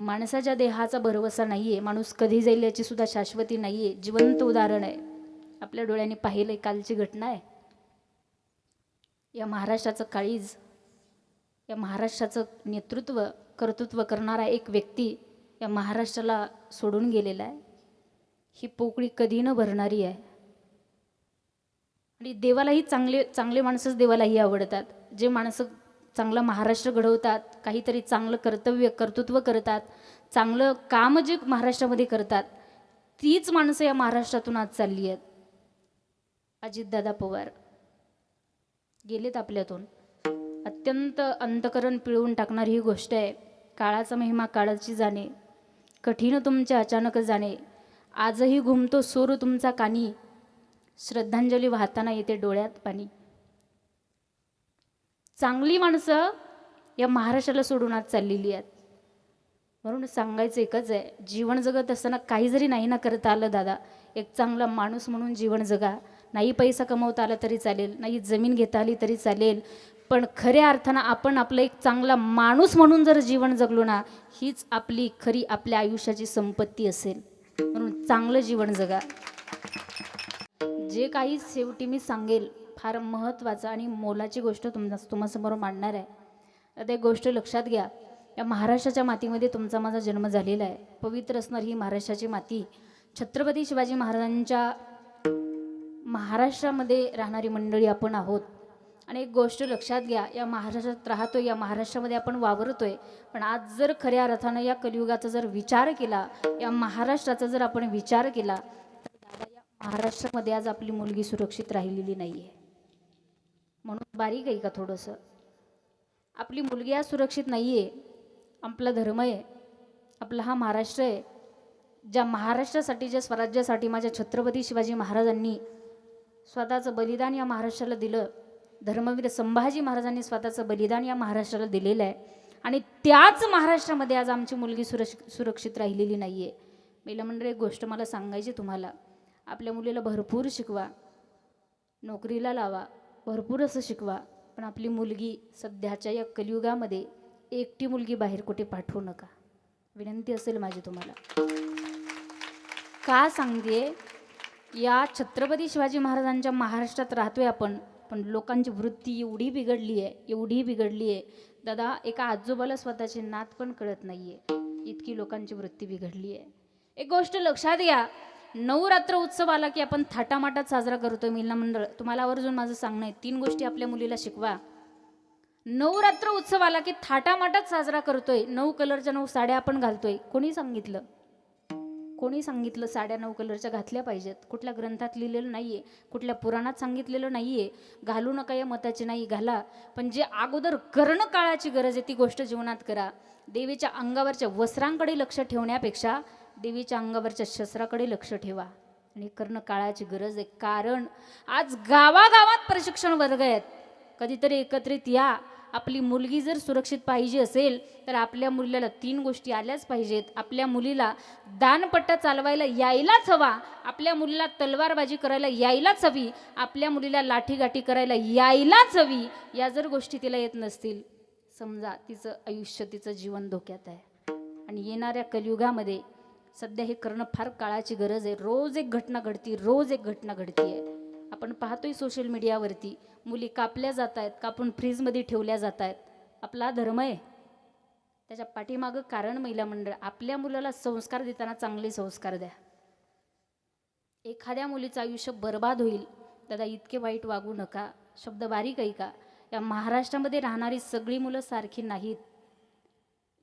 माणसाच्या देहाचा भरवसा नाहीये, माणूस कधी जाईल याची सुद्धा शाश्वती नाहीये. जिवंत उदाहरण आहे, आपल्या डोळ्यांनी पाहिलंय, कालची घटना आहे. या महाराष्ट्राचं काळीज, या महाराष्ट्राचं नेतृत्व कर्तृत्व करणारा एक व्यक्ती या महाराष्ट्राला सोडून गेलेला आहे. ही पोकळी कधी न भरणारी आहे. आणि देवालाही चांगले चांगले माणसंच देवालाही आवडतात. जे माणसं चांगला महाराष्ट्र घडवतात, काहीतरी चांगलं कर्तृत्व करतात, चांगलं काम जे महाराष्ट्रामध्ये करतात, तीच माणसं या महाराष्ट्रातून आज चालली आहेत. अजितदादा पवार गेलेत आपल्यातून. अत्यंत अंतकरण पिळवून टाकणारी ही गोष्ट आहे. काळाचा महिमा काळाची जाणे, कठीण तुमचे अचानक जाणे, आजही घुमतो सूर तुमचा कानी, श्रद्धांजली वाहताना येते डोळ्यात पाणी. चांगली माणसं या महाराष्ट्राला सोडून आज चाललेली आहेत. म्हणून सांगायचं एकच आहे, जीवन जगत असताना काही जरी नाही ना करता आलं दादा, एक चांगला माणूस म्हणून जीवन जगा. नाही पैसा कमवता आला तरी चालेल, नाही जमीन घेता आली तरी चालेल, पण खऱ्या अर्थानं आपण आपलं एक चांगला माणूस म्हणून जर जीवन जगलो ना, हीच आपली खरी आपल्या आयुष्याची संपत्ती असेल. म्हणून चांगलं जीवन जगा. जे काही शेवटी मी सांगेल फार महत्त्वाचं आणि मोलाची गोष्ट तुम्हासमोर मांडणार आहे. आता एक गोष्ट लक्षात घ्या, या महाराष्ट्राच्या मातीमध्ये तुमचा माझा जन्म झालेला आहे. पवित्र असणारी ही महाराष्ट्राची माती, छत्रपती शिवाजी महाराजांच्या महाराष्ट्रामध्ये राहणारी मंडळी आपण आहोत. आणि एक गोष्ट लक्षात घ्या, या महाराष्ट्रात राहतोय, या महाराष्ट्रामध्ये आपण वावरतोय, पण आज जर खऱ्या अर्थानं या कलियुगाचा जर विचार केला, या महाराष्ट्राचा जर आपण विचार केला, तर दादा या महाराष्ट्रामध्ये आज आपली मुलगी सुरक्षित राहिलेली नाही आहे. म्हणून बारीक आहे का थोडंसं, आपली मुलगी आज सुरक्षित नाही आहे. आपला धर्म आहे, आपला हा महाराष्ट्र आहे. ज्या महाराष्ट्रासाठी, ज्या स्वराज्यासाठी माझ्या छत्रपती शिवाजी महाराजांनी स्वतःचं बलिदान या महाराष्ट्राला दिलं, धर्मवीर संभाजी महाराजांनी स्वतःचं बलिदान या महाराष्ट्राला दिलेलं आहे, आणि त्याच महाराष्ट्रामध्ये आज आमची मुलगी सुरक्षित राहिलेली नाही आहे. पहिलं म्हणजे एक गोष्ट मला सांगायची तुम्हाला, आपल्या मुलीला भरपूर शिकवा, नोकरीला लावा, भरपूर असं शिकवा, पण आपली मुलगी सध्याच्या या कलियुगामध्ये एकटी मुलगी बाहेर कुठे पाठवू नका. विनंती असेल माझी तुम्हाला. का सांगते, या छत्रपती शिवाजी महाराजांच्या महाराष्ट्रात राहतोय आपण, पण लोकांची वृत्ती एवढी बिघडली आहे, एवढी बिघडली आहे दादा, एका आजोबाला स्वतःचे नात पण कळत नाही आहे, इतकी लोकांची वृत्ती बिघडली आहे. एक गोष्ट लक्षात घ्या, नवरात्र उत्सव आला की आपण थाटामाटात साजरा करतोय. महिला मंडळ तुम्हाला आवर्जून माझं सांगणं आहे, 3 गोष्टी आपल्या मुलीला शिकवा. नवरात्र उत्सव आला की थाटामाटात साजरा करतोय, 9 कलरच्या 9 साड्या आपण घालतोय. कोणी सांगितलं? कोणी सांगितलं साड्या 9 कलरच्या घातल्या पाहिजेत? कुठल्या ग्रंथात लिहिलेलं नाहीये, कुठल्या पुराणात सांगितलेलं नाहीये. घालू नका या मताची नाही, घाला, पण जे अगोदर करणं काळाची गरज आहे ती गोष्ट जीवनात करा. देवीच्या अंगावरच्या वस्त्रांकडे लक्ष ठेवण्यापेक्षा देवीच्या अंगावरच्या शस्त्राकडे लक्ष ठेवा, आणि करणं काळाची गरज आहे. कारण आज गावागावात प्रशिक्षण वर्ग आहेत, कधीतरी एकत्रित या. आपली मुलगी जर सुरक्षित पाहिजे असेल तर आपल्या मुलीला 3 गोष्टी आल्याच पाहिजेत. आपल्या मुलीला दानपट्टा चालवायला यायलाच हवा, आपल्या मुलीला तलवारबाजी करायला यायलाच हवी, आपल्या मुलीला लाठीगाठी करायला यायलाच हवी. या जर गोष्टी तिला येत नसतील, समजा तिचं आयुष्य, तिचं जीवन धोक्यात आहे. आणि येणाऱ्या कलियुगामध्ये सध्या हे करणं फार काळाची गरज आहे. रोज एक घटना घडती, रोज एक घटना घडती आहे. आपण पाहतोय सोशल मीडियावरती, मुली कापल्या जात आहेत, कापून फ्रीजमध्ये ठेवल्या जात आहेत. आपला धर्म आहे, त्याच्या पाठीमागं कारण महिला मंडळ. आपल्या मुलाला संस्कार देताना चांगले संस्कार द्या. एखाद्या मुलीचं आयुष्य बर्बाद होईल दादा, इतके वाईट वागू नका. शब्द बारीक आहे का? या महाराष्ट्रामध्ये राहणारी सगळी मुलं सारखी नाहीत,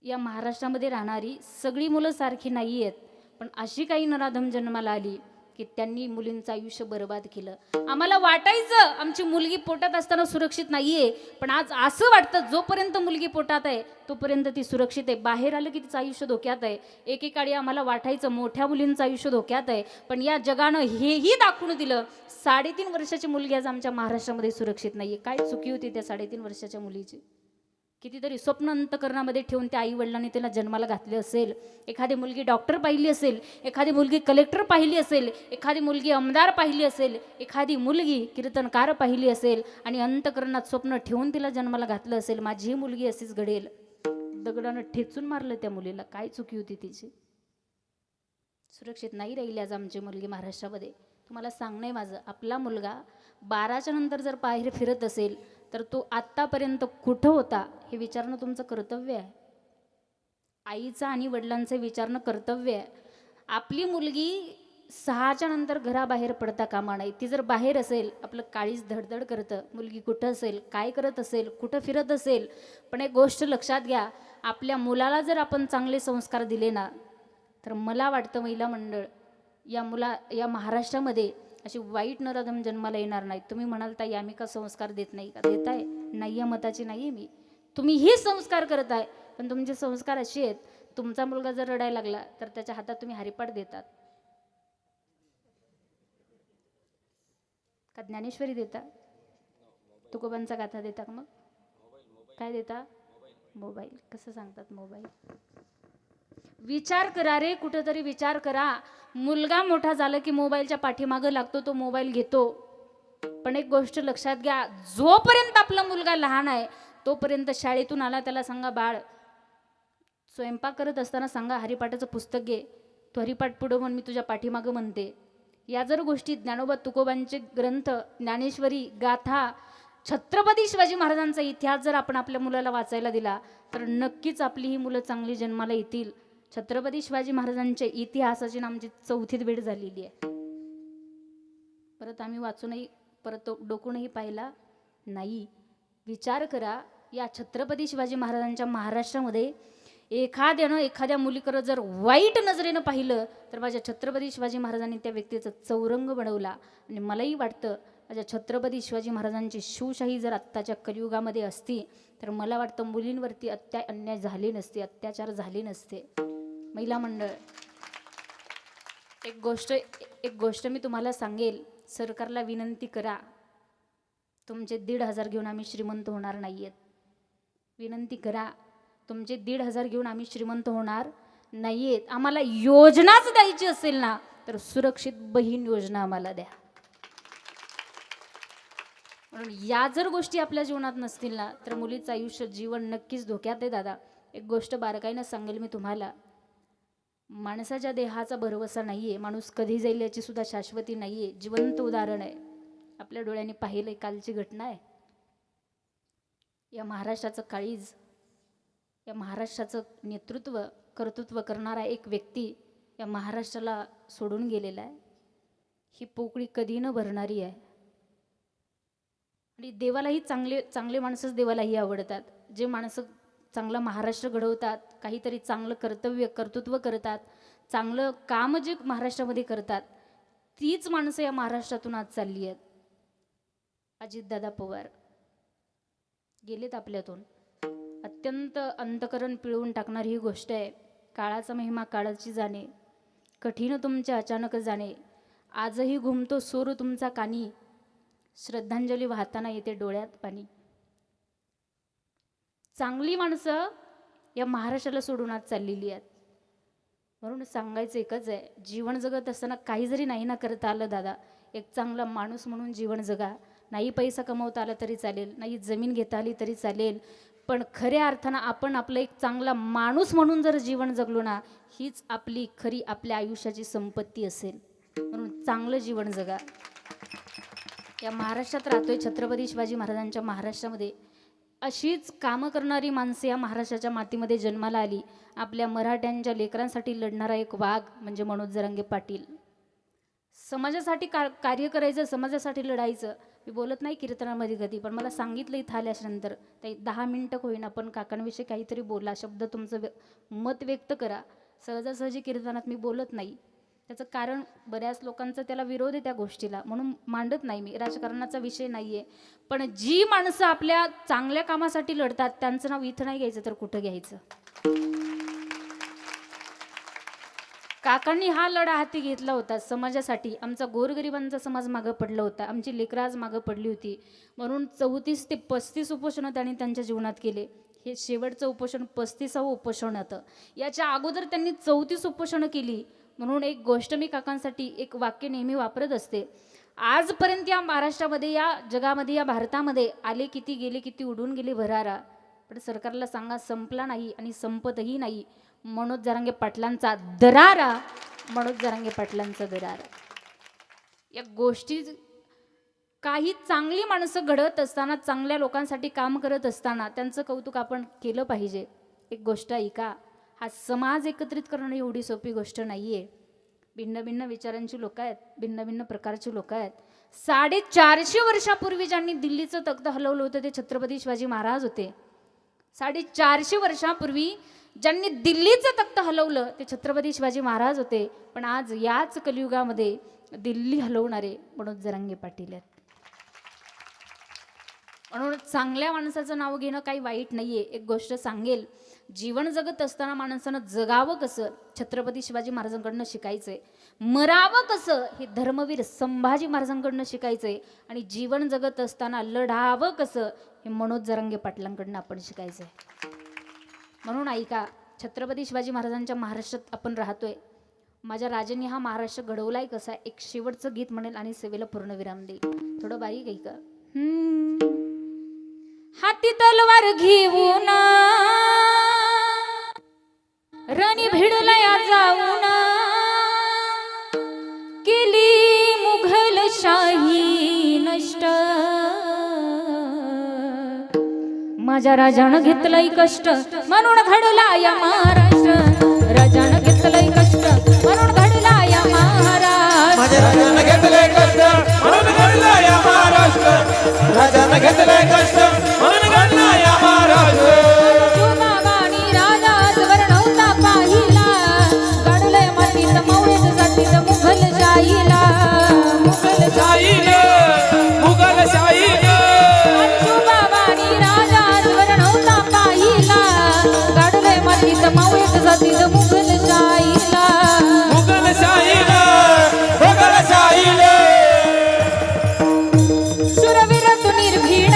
या महाराष्ट्रामध्ये राहणारी सगळी मुलं सारखी नाही आहेत, पण अशी काही नराधम जन्माला आली की त्यांनी मुलींचं आयुष्य बर्बाद केलं. आम्हाला वाटायचं आमची मुलगी पोटात असताना सुरक्षित नाहीये, पण आज असं वाटतं जोपर्यंत मुलगी पोटात आहे तोपर्यंत ती सुरक्षित आहे. बाहेर आलं की तिचं आयुष्य धोक्यात आहे. एकेकाळी आम्हाला वाटायचं मोठ्या मुलींचं आयुष्य धोक्यात आहे, पण या जगानं हेही दाखवून दिलं 3.5 वर्षाची मुलगी आज आमच्या महाराष्ट्रामध्ये सुरक्षित नाहीये. काय चुकी होती त्या 3.5 वर्षाच्या मुलीची? कितीतरी स्वप्न अंतकरणामध्ये ठेवून त्या आई वडिलांनी तिला जन्माला घातले असेल. एखादी मुलगी डॉक्टर पाहिली असेल, एखादी मुलगी कलेक्टर पाहिली असेल, एखादी मुलगी आमदार पाहिली असेल, एखादी मुलगी कीर्तनकार पाहिली असेल, आणि अंतकरणात स्वप्न ठेवून तिला जन्माला घातलं असेल, माझी मुलगी अशीच घडेल. दगडानं ठेचून मारलं त्या मुलीला. काय चुकी होती तिची? सुरक्षित नाही राहिली आज आमची मुलगी महाराष्ट्रामध्ये. तुम्हाला सांगणं आहे माझं, आपला मुलगा 12च्या नंतर जर बाहेर फिरत असेल तर तो आत्तापर्यंत कुठं होता हे विचारणं तुमचं कर्तव्य आहे. आईचं आणि वडिलांचं विचारणं कर्तव्य आहे. आपली मुलगी 6च्या नंतर घराबाहेर पडता कामा नये. ती जर बाहेर असेल, आपलं काळीज धडधड करतं, मुलगी कुठं असेल, काय करत असेल, कुठं फिरत असेल. पण एक गोष्ट लक्षात घ्या, आपल्या मुलाला जर आपण चांगले संस्कार दिले ना, तर मला वाटतं महिला मंडळ या महाराष्ट्रामध्ये अशी वाईट नराधम जन्माला येणार नाहीत. तुम्ही म्हणाल ताई आम्ही का संस्कार देत नाही का? देताय. नाही आहे मताची नाही आहे मी. तुम्ही हे संस्कार करताय, पण तुमचे संस्कार असे आहेत, तुमचा मुलगा जर रडायला लागला तर त्याच्या हातात तुम्ही हरिपाठ देतात का? ज्ञानेश्वरी देता? तुकोबांचा गाथा देता का? मग काय देता? मोबाईल. कसं सांगतात मोबाईल? विचार करा रे, कुठेतरी विचार करा. मुलगा मोठा झाला की मोबाईलच्या पाठीमागं लागतो, तो मोबाईल घेतो. पण एक गोष्ट लक्षात घ्या, जोपर्यंत आपला मुलगा लहान आहे तोपर्यंत शाळेतून आला त्याला सांगा, बाळ स्वयंपाक करत असताना सांगा हरिपाठाचं पुस्तक घे, तू हरिपाठ पुढं म्हण, मी तुझ्या पाठीमागं म्हणते. या जर गोष्टी ज्ञानोबा तुकोबांचे ग्रंथ, ज्ञानेश्वरी, गाथा, छत्रपती शिवाजी महाराजांचा इतिहास जर आपण आपल्या मुलाला वाचायला दिला तर नक्कीच आपली ही मुलं चांगली जन्माला येतील. छत्रपती शिवाजी महाराजांच्या इतिहासाची ना आमची 4थी वेळ झालेली आहे. परत आम्ही वाचूनही परत डोकूनही पाहिला नाही. विचार करा, या छत्रपती शिवाजी महाराजांच्या महाराष्ट्रामध्ये एखाद्यानं एखाद्या मुलीकडं जर वाईट नजरेनं पाहिलं तर माझ्या छत्रपती शिवाजी महाराजांनी त्या व्यक्तीचा चौरंग बनवला. आणि मलाही वाटतं माझ्या छत्रपती शिवाजी महाराजांची शिवशाही जर आत्ताच्या कलियुगामध्ये असती तर मला वाटतं मुलींवरती अन्याय झाले नसते, अत्याचार झाले नसते. महिला मंडळ, एक गोष्ट मी तुम्हाला सांगेल, सरकारला विनंती करा, तुमचे 1,500 घेऊन आम्ही श्रीमंत होणार नाहीयेत. विनंती करा, तुमचे 1,500 घेऊन आम्ही श्रीमंत होणार नाहीयेत. आम्हाला योजनाच द्यायची असेल ना तर सुरक्षित बहीण योजना आम्हाला द्या. म्हणून या जर गोष्टी आपल्या जीवनात नसतील ना तर मुलीचं आयुष्य, जीवन नक्कीच धोक्यात आहे. दादा, एक गोष्ट बारकाईनं सांगेल मी तुम्हाला, माणसाच्या देहाचा भरवसा नाहीये, माणूस कधी जाईल याची सुद्धा शाश्वती नाहीये. जिवंत उदाहरण आहे, आपल्या डोळ्यांनी पाहिलंय, कालची घटना आहे. या महाराष्ट्राचं काळीज, या महाराष्ट्राचं नेतृत्व कर्तृत्व करणारा एक व्यक्ती या महाराष्ट्राला सोडून गेलेला आहे. ही पोकळी कधी न भरणारी आहे. आणि देवालाही चांगले माणसंच देवालाही आवडतात. जे माणसं चांगला महाराष्ट्र घडवतात, काहीतरी चांगलं कर्तृत्व करतात, चांगलं काम जे महाराष्ट्रामध्ये करतात, तीच माणसं या महाराष्ट्रातून आज चालली आहेत. अजितदादा पवार गेलेत आपल्यातून. अत्यंत अंतकरण पिळवून टाकणारी ही गोष्ट आहे. काळाचा महिमा काळाची जाणे, कठीण तुमचे अचानक जाणे, आजही घुमतो सूर तुमचा कानी, श्रद्धांजली वाहताना येते डोळ्यात पाणी. चांगली माणसं या महाराष्ट्राला सोडून आज चाललेली आहेत. म्हणून सांगायचं एकच आहे, जीवन जगत असताना काही जरी नाही ना करता आलं दादा, एक चांगला माणूस म्हणून जीवन जगा. नाही पैसा कमवता आला तरी चालेल, नाही जमीन घेता आली तरी चालेल, पण खऱ्या अर्थानं आपण आपलं एक चांगला माणूस म्हणून जर जीवन जगलो ना, हीच आपली खरी आपल्या आयुष्याची संपत्ती असेल. म्हणून चांगलं जीवन जगा. या महाराष्ट्रात राहतोय, छत्रपती शिवाजी महाराजांच्या महाराष्ट्रामध्ये अशीच कामं करणारी माणसं या महाराष्ट्राच्या मातीमध्ये जन्माला आली. आपल्या मराठ्यांच्या लेकरांसाठी लढणारा एक वाघ म्हणजे मनोज जरांगे पाटील. समाजासाठी कार्य करायचं, समाजासाठी लढायचं. मी बोलत नाही कीर्तनामध्ये कधी, पण मला सांगितलं इथं आल्याच्यानंतर 10 मिनटं होईना पण काकांविषयी काहीतरी बोला, शब्द तुमचं मत व्यक्त करा. सहजासहजी कीर्तनात मी बोलत नाही. त्याचं कारण बऱ्याच लोकांचा त्याला विरोध आहे त्या गोष्टीला, म्हणून मांडत नाही मी. राजकारणाचा विषय नाही आहे. पण जी माणसं आपल्या चांगल्या कामासाठी लढतात त्यांचं नाव इथं नाही घ्यायचं तर कुठं घ्यायचं. काकांनी हा लढा हाती घेतला होता समाजासाठी. आमचा गोरगरिबांचा समाज मागं पडला होता, आमची लेकरं आज मागं पडली होती. म्हणून 34 ते 35 उपोषणं त्यांनी त्यांच्या जीवनात केले. हे शेवटचं उपोषण 35वं उपोषण होतं. याच्या अगोदर त्यांनी 34 उपोषणं केली. म्हणून एक गोष्ट मी काकांसाठी एक वाक्य नेहमी वापरत असते. आजपर्यंत या महाराष्ट्रामध्ये, या जगामध्ये, या भारतामध्ये आले किती गेले किती, उडून गेले भरारा, पण सरकारला सांगा संपला नाही आणि संपतही नाही. मनोज जरांगे पाटलांचा दरारा, मनोज जरांगे पाटलांचा दरारा. या गोष्टी, काही चांगली माणसं घडत असताना, चांगल्या लोकांसाठी काम करत असताना त्यांचं कौतुक आपण केलं पाहिजे. एक गोष्ट ऐका, हा समाज एकत्रित करणं एवढी सोपी गोष्ट नाही आहे. भिन्न भिन्न विचारांची लोक आहेत, भिन्न भिन्न प्रकारची लोक आहेत. 450 वर्षापूर्वी ज्यांनी दिल्लीचं तख्त हलवलं होतं ते छत्रपती शिवाजी महाराज होते. 450 वर्षापूर्वी ज्यांनी दिल्लीचं तख्त हलवलं ते छत्रपती शिवाजी महाराज होते. पण आज याच कलियुगामध्ये दिल्ली हलवणारे मनोज जरांगे पाटील आहेत. म्हणून चांगल्या माणसाचं नाव घेणं काही वाईट नाहीये. एक गोष्ट सांगेल, जीवन जगत असताना माणसानं जगावं कसं छत्रपती शिवाजी महाराजांकडनं शिकायचंय. मरावं कसं हे धर्मवीर संभाजी महाराजांकडनं शिकायचंय. आणि जीवन जगत असताना लढावं कसं हे मनोज जरांगे पाटलांकडनं आपण शिकायचंय. म्हणून ऐका, छत्रपती शिवाजी महाराजांच्या महाराष्ट्रात आपण राहतोय. माझ्या राजांनी हा महाराष्ट्र घडवलाय कसा, एक शेवटचं गीत म्हणेल आणि सेवेला पूर्ण विराम देईल. थोडं बारीक ऐका. हाती तलवार घेऊन रणी भिडलया जाऊन केली मुघलशाही नष्ट. माझ्या राजानं घेतलंय कष्ट म्हणून घडला या महाराष्ट्र. राजानं घेतलंय कष्ट म्हणून घडला या महाराष्ट्र. माझ्या राजानं घेतलंय कष्ट म्हणून घडला या महाराष्ट्र. राजानं घेतलंय कष्ट म्हणून घडला या महाराष्ट्र. शिवबाबांनी राजा आजवर नव्हता पाहिला, घडलंय मातीत मौळीत जातीत मुघलशाहीला. मुघलशाहीने मुघलशाहीने शिवबाबांनी राजा आजवर नव्हता पाहिला, घडलंय मातीत मौळीत जातीत मुघलशाहीला. मुघलशाहीने मुघलशाहीने शूरवीर तू निर्भीड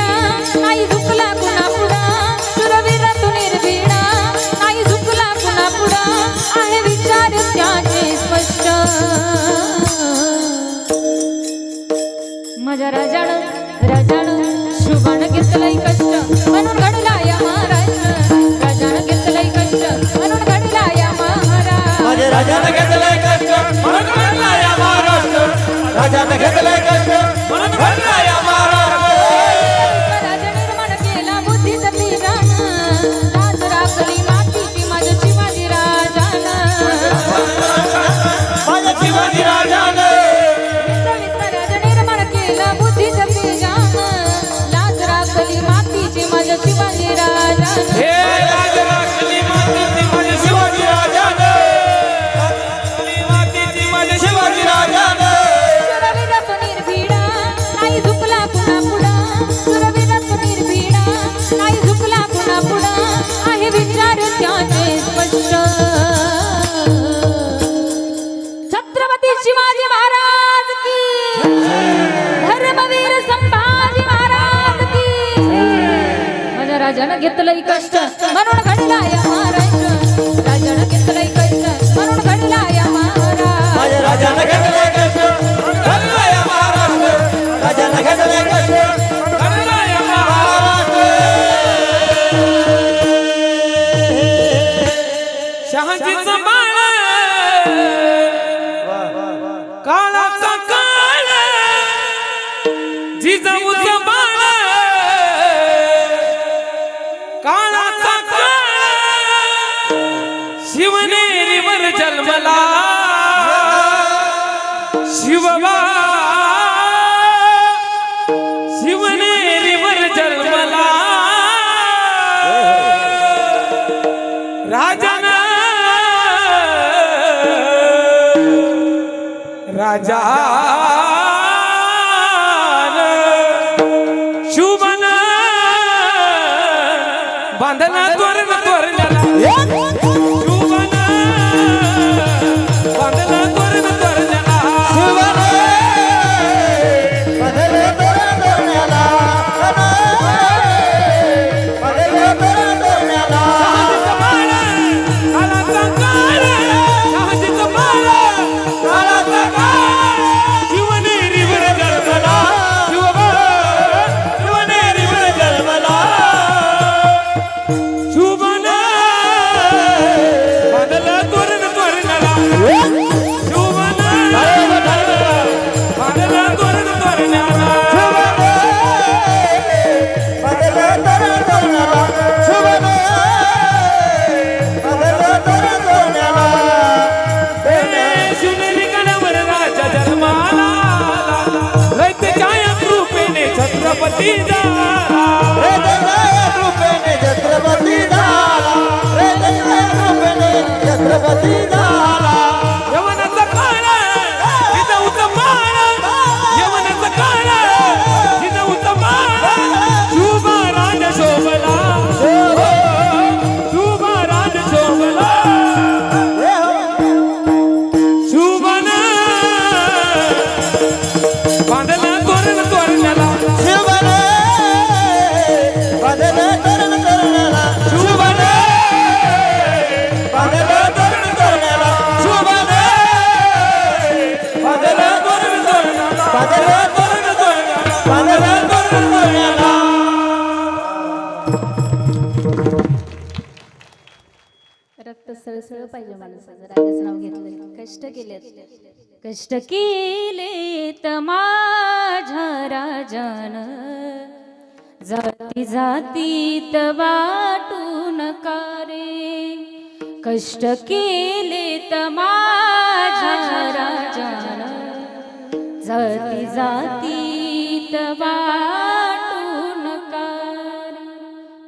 नाही झुकला कुणा पुढं. शूरवीर तू निर्भीड नाही झुकला कुणा पुढं. आहे विचार त्याचे स्पष्ट. माझ्या राजानं शुभानं घेतलंय कष्ट म्हणून घडला या महाराष्ट्र. राजानं घेतलंय कष्ट म्हणून घडला या महाराष्ट्र. माझ्या राजानं घेतलंय कष्ट म्हणून घडला या महाराष्ट्र. राजानं घेतलंय कष्ट म्हणून घडला या महाराष्ट्र. राजा निर्माण केला बुद्धीचं पिराण, लाज राखली मातीची माझ्या शिवाजी राजानं. माझ्या शिवाजी राजानं राजा निर्माण केला बुद्धीचं पिराण, लाज राखली मातीची माझ्या शिवाजी राजानं. हे लाज राखली मातीची माझ्या शिवाजी राजानं. मातीची माझ्या शिवाजी राजानं. शूरवीर तू निर्भीड नाही झुकला कुणा पुढं. शूरवीर तू निर्भीड नाही झुकला कुणा पुढं. आहे विचार त्याचे स्पष्ट. छत्रपती शिवाजी महाराज की, धर्मवीर संभाजी महाराज की. माझ्या राजानं घेतलंय कष्ट म्हणून घडला या महाराष्ट्र. राजानं घेतलंय कष्ट म्हणून घडला या महाराष्ट्र. माझ्या राजानं घेतलंय कष्ट म्हणून घडला या महाराष्ट्र. राजानं घेतलंय कष्ट म्हणून घडला या महाराष्ट्र. शहाजीचं बाळ काळाचा काळ जिजाऊचं बाळ काळाचा काळ शिवनेरीवर जन्मला शिवबा शिवनेरीवर जन्मला राजानं शुभन बांधला तोरण तोरण्याला. शुभन बांधला तोरण तोरण्याला. शहाजीचं बाळ, काळाचा काळ. शहाजीचं बाळ, काळाचा काळ. शिवनेरीवर जन्मला शिवबा. शिवनेरीवर जन्मला रक्त सळसळ पाहिजे माणसाचं. राजाचं नाव घेतलं. कष्ट केलेत, कष्ट केलेत माझ्या राजान, जाती जातीत वाटून रे. कष्ट केलेत माझ्या राजान, जाती जातीत वाटून रे.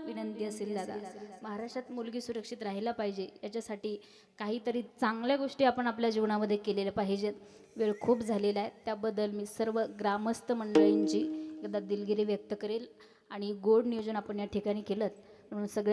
विनंती असेल दादा, महाराष्ट्रात मुलगी सुरक्षित राहायला पाहिजे, याच्यासाठी काहीतरी चांगल्या गोष्टी आपण आपल्या जीवनामध्ये केलेल्या पाहिजेत. वेळ खूप झालेला आहे, त्याबद्दल मी सर्व ग्रामस्थ मंडळींची एकदा दिलगिरी व्यक्त करेल. आणि गोड नियोजन आपण या ठिकाणी केलं म्हणून सगळ्या